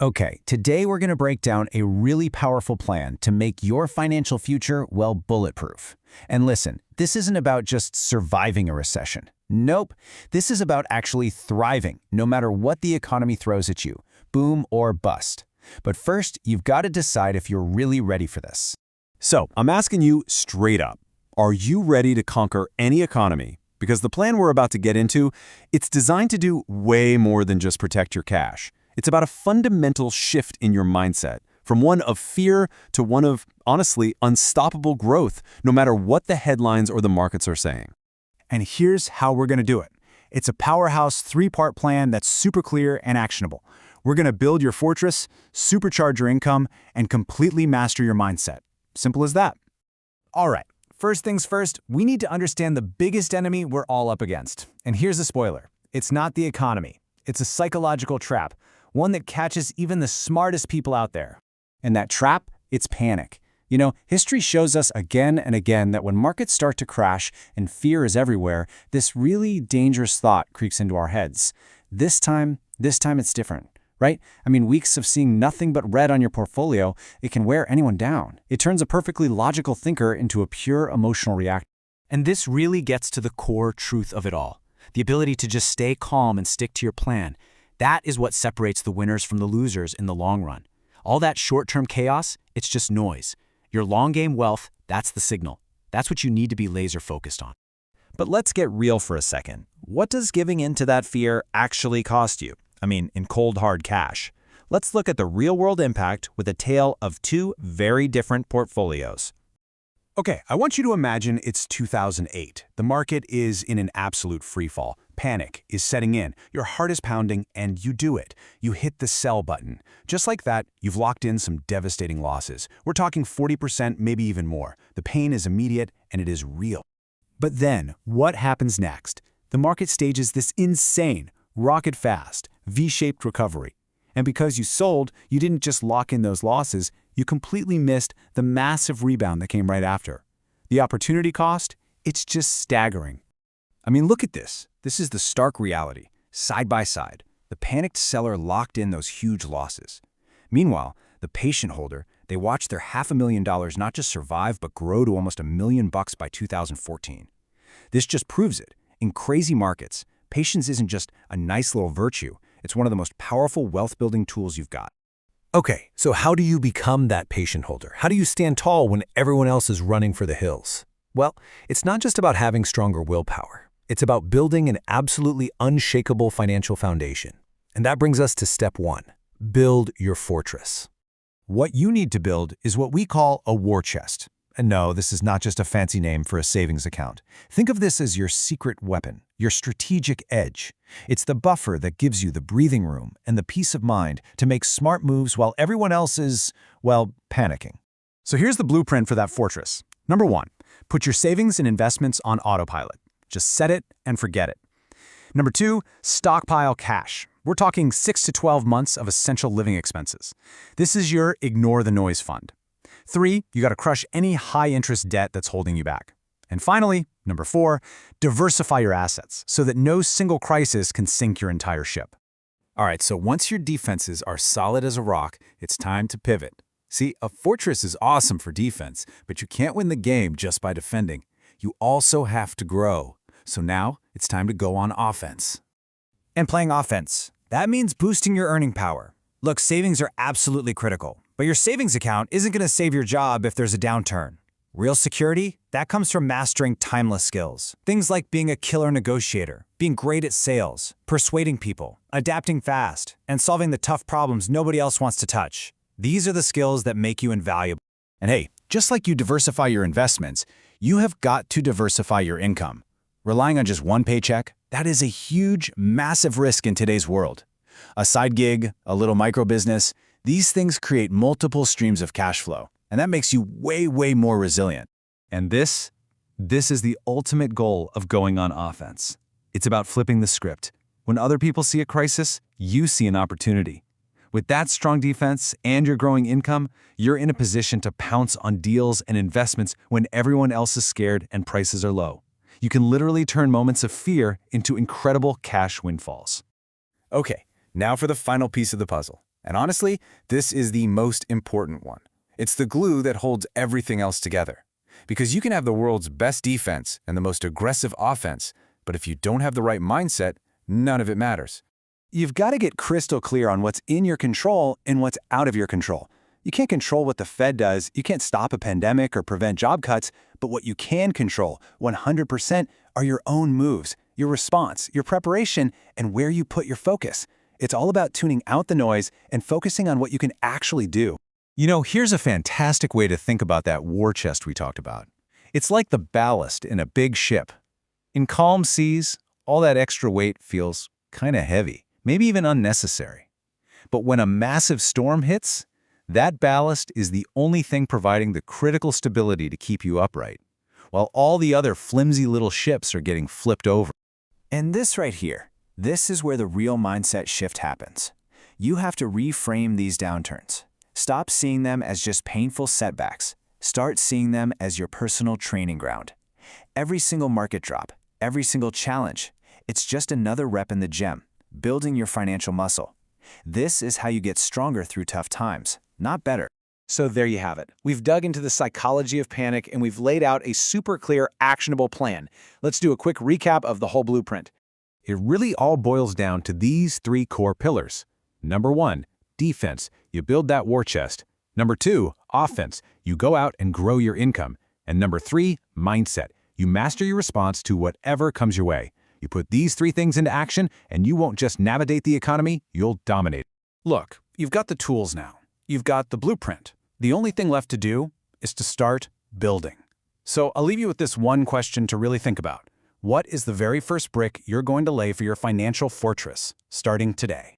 Okay, today we're going to break down a really powerful plan to make your financial future, well, bulletproof. And listen, this isn't about just surviving a recession. Nope, this is about actually thriving, no matter what the economy throws at you, boom or bust. But first, you've got to decide if you're really ready for this. So, I'm asking you straight up, are you ready to conquer any economy? Because the plan we're about to get into, it's designed to do way more than just protect your cash. It's about a fundamental shift in your mindset, from one of fear to one of, honestly, unstoppable growth, no matter what the headlines or the markets are saying. And here's how we're going to do it. It's a powerhouse three-part plan that's super clear and actionable. We're going to build your fortress, supercharge your income, and completely master your mindset. Simple as that. All right, first things first, we need to understand the biggest enemy we're all up against. And here's the spoiler. It's not the economy. It's a psychological trap, one that catches even the smartest people out there. And that trap, it's panic. You know, history shows us again and again that when markets start to crash and fear is everywhere, this really dangerous thought creeps into our heads. This time it's different, right? I mean, weeks of seeing nothing but red on your portfolio, it can wear anyone down. It turns a perfectly logical thinker into a pure emotional reactor. And this really gets to the core truth of it all. The ability to just stay calm and stick to your plan. That is what separates the winners from the losers in the long run. All that short-term chaos, it's just noise. Your long-game wealth, that's the signal. That's what you need to be laser-focused on. But let's get real for a second. What does giving in to that fear actually cost you? I mean, in cold, hard cash. Let's look at the real-world impact with a tale of two very different portfolios. Okay, I want you to imagine it's 2008. The market is in an absolute freefall. Panic is setting in. Your heart is pounding, and you do it. You hit the sell button. Just like that, you've locked in some devastating losses. We're talking 40%, maybe even more. The pain is immediate, and it is real. But then, what happens next? The market stages this insane, rocket-fast, V-shaped recovery. And because you sold, you didn't just lock in those losses, you completely missed the massive rebound that came right after. The opportunity cost? It's just staggering. I mean, look at this. This is the stark reality, side by side. The panicked seller locked in those huge losses. Meanwhile, the patient holder, they watched their $500,000 not just survive but grow to almost $1 million by 2014. This just proves it. In crazy markets, patience isn't just a nice little virtue. It's one of the most powerful wealth-building tools you've got. Okay, so how do you become that patient holder? How do you stand tall when everyone else is running for the hills? Well, it's not just about having stronger willpower. It's about building an absolutely unshakable financial foundation. And that brings us to step one. Build your fortress. What you need to build is what we call a war chest. And no, this is not just a fancy name for a savings account. Think of this as your secret weapon, your strategic edge. It's the buffer that gives you the breathing room and the peace of mind to make smart moves while everyone else is, well, panicking. So here's the blueprint for that fortress. Number one, put your savings and investments on autopilot. Just set it and forget it. Number two, stockpile cash. We're talking 6 to 12 months of essential living expenses. This is your ignore the noise fund. 3, you got to crush any high-interest debt that's holding you back. And finally, number 4, diversify your assets so that no single crisis can sink your entire ship. All right, so once your defenses are solid as a rock, it's time to pivot. See, a fortress is awesome for defense, but you can't win the game just by defending. You also have to grow. So now, it's time to go on offense. And playing offense, that means boosting your earning power. Look, savings are absolutely critical. But your savings account isn't going to save your job if there's a downturn. Real security, that comes from mastering timeless skills. Things like being a killer negotiator, being great at sales, persuading people, adapting fast, and solving the tough problems nobody else wants to touch. These are the skills that make you invaluable. And hey, just like you diversify your investments, you have got to diversify your income. Relying on just one paycheck, that is a huge, massive risk in today's world. A side gig, a little micro business, these things create multiple streams of cash flow, and that makes you way more resilient. And this is the ultimate goal of going on offense. It's about flipping the script. When other people see a crisis, you see an opportunity. With that strong defense and your growing income, you're in a position to pounce on deals and investments when everyone else is scared and prices are low. You can literally turn moments of fear into incredible cash windfalls. Okay, now for the final piece of the puzzle. And honestly, this is the most important one. It's the glue that holds everything else together. Because you can have the world's best defense and the most aggressive offense, but if you don't have the right mindset, none of it matters. You've got to get crystal clear on what's in your control and what's out of your control. You can't control what the Fed does, you can't stop a pandemic or prevent job cuts, but what you can control, 100%, are your own moves, your response, your preparation, and where you put your focus. It's all about tuning out the noise and focusing on what you can actually do. You know, here's a fantastic way to think about that war chest we talked about. It's like the ballast in a big ship. In calm seas, all that extra weight feels kind of heavy, maybe even unnecessary. But when a massive storm hits, that ballast is the only thing providing the critical stability to keep you upright, while all the other flimsy little ships are getting flipped over. And this right here, this is where the real mindset shift happens. You have to reframe these downturns. Stop seeing them as just painful setbacks. Start seeing them as your personal training ground. Every single market drop, every single challenge, it's just another rep in the gym, building your financial muscle. This is how you get stronger through tough times, not better. So there you have it. We've dug into the psychology of panic and we've laid out a super clear, actionable plan. Let's do a quick recap of the whole blueprint. It really all boils down to these three core pillars. Number 1, defense. You build that war chest. Number 2, offense. You go out and grow your income. And number 3, mindset. You master your response to whatever comes your way. You put these 3 things into action, and you won't just navigate the economy, you'll dominate. Look, you've got the tools now. You've got the blueprint. The only thing left to do is to start building. So I'll leave you with this one question to really think about. What is the very first brick you're going to lay for your financial fortress starting today?